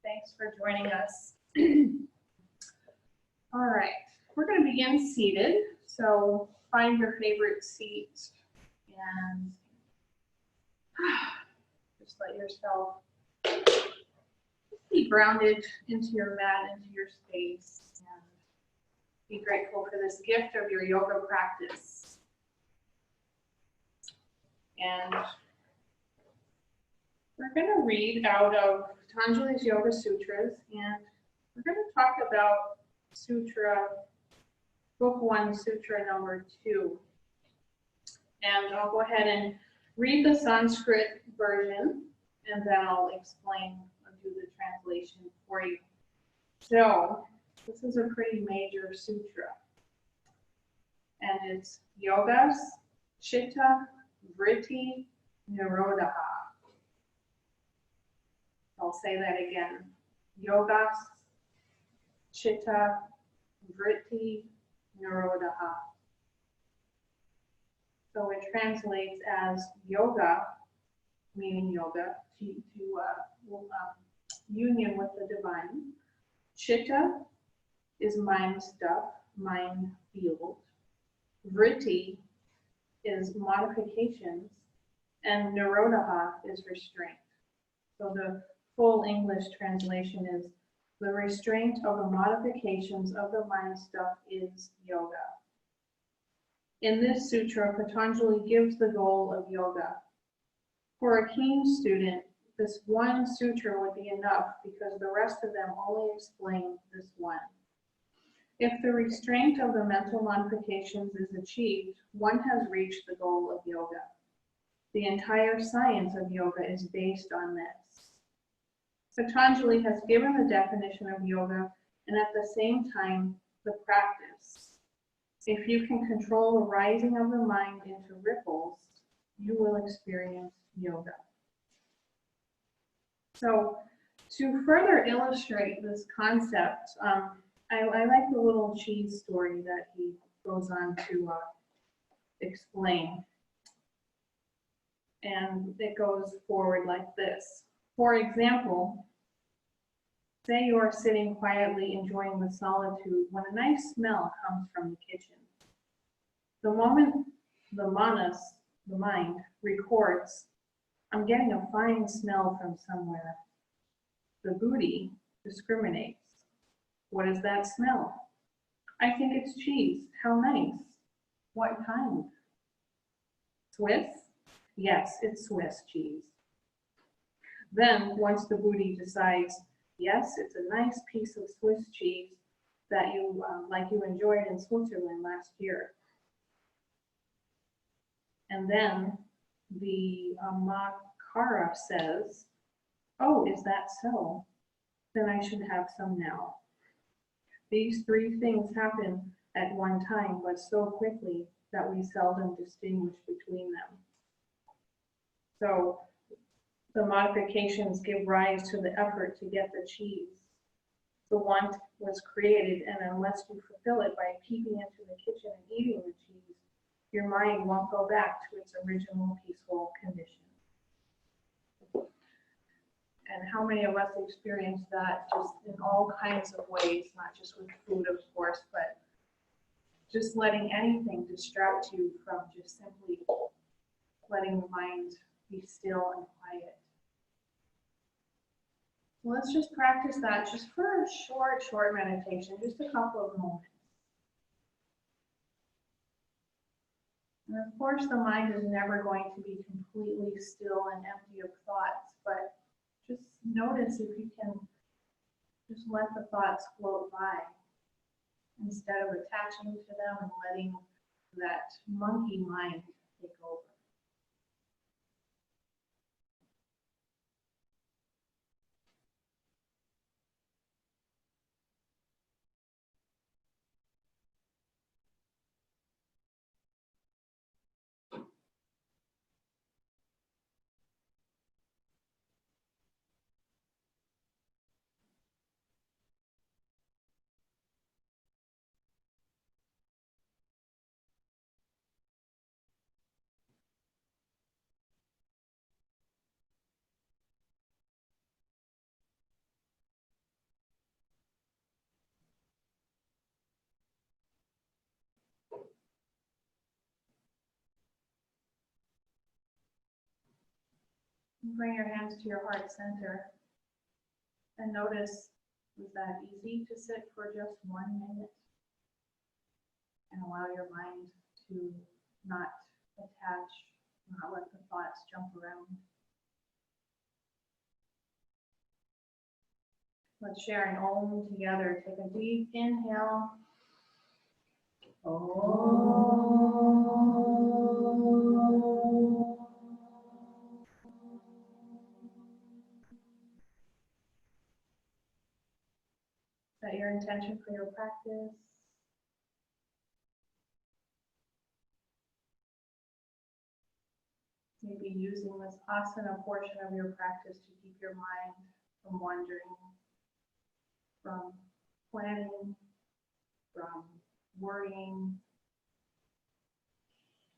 Thanks for joining us. All right, we're going to begin seated. So find your favorite seat and just let yourself be grounded into your mat, into your space, and be grateful for this gift of your yoga practice. And we're going to read out of Patanjali's Yoga Sutras, and we're going to talk about Sutra, Book 1, Sutra number 2. And I'll go ahead and read the Sanskrit version, and then I'll explain or do the translation for you. So, this is a pretty major sutra, and it's yogaś-chitta-vritti-nirodhah. I'll say that again. Yogaś-chitta-vritti-nirodhah. So it translates as yoga, meaning yoga, union with the divine. Chitta is mind stuff, mind field. Vritti is modifications, and nirodhah is restraint. So the full English translation is the restraint of the modifications of the mind stuff is yoga. In this sutra, Patanjali gives the goal of yoga. For a keen student, this one sutra would be enough because the rest of them only explain this one. If the restraint of the mental modifications is achieved, one has reached the goal of yoga. The entire science of yoga is based on this. Patanjali has given the definition of yoga and at the same time the practice. If you can control the rising of the mind into ripples, you will experience yoga. So to further illustrate this concept, I like the little cheese story that he goes on to explain. And it goes forward like this. For example, say you are sitting quietly enjoying the solitude when a nice smell comes from the kitchen. The moment the manas, the mind, records, I'm getting a fine smell from somewhere, the buddhi discriminates. What is that smell? I think it's cheese. How nice. What kind? Swiss? Yes, it's Swiss cheese. Then, once the buddhi decides, yes, it's a nice piece of Swiss cheese that you like you enjoyed in Switzerland last year. And then the Makara says, oh, is that so? Then I should have some now. These three things happen at one time, but so quickly that we seldom distinguish between them. So the modifications give rise to the effort to get the cheese. The want was created, and unless you fulfill it by peeping into the kitchen and eating the cheese, your mind won't go back to its original peaceful condition. And how many of us experience that just in all kinds of ways, not just with food, of course, but just letting anything distract you from just simply letting the mind be still and quiet. So let's just practice that just for a short meditation, just a couple of moments. And of course, the mind is never going to be completely still and empty of thoughts, but just notice if you can just let the thoughts float by instead of attaching to them and letting that monkey mind take over. Bring your hands to your heart center and notice, was that easy to sit for just 1 minute? And allow your mind to not attach, not let the thoughts jump around. Let's share an Om together. Take a deep inhale. Om. Set your intention for your practice. Maybe using this asana portion of your practice to keep your mind from wandering, from planning, from worrying,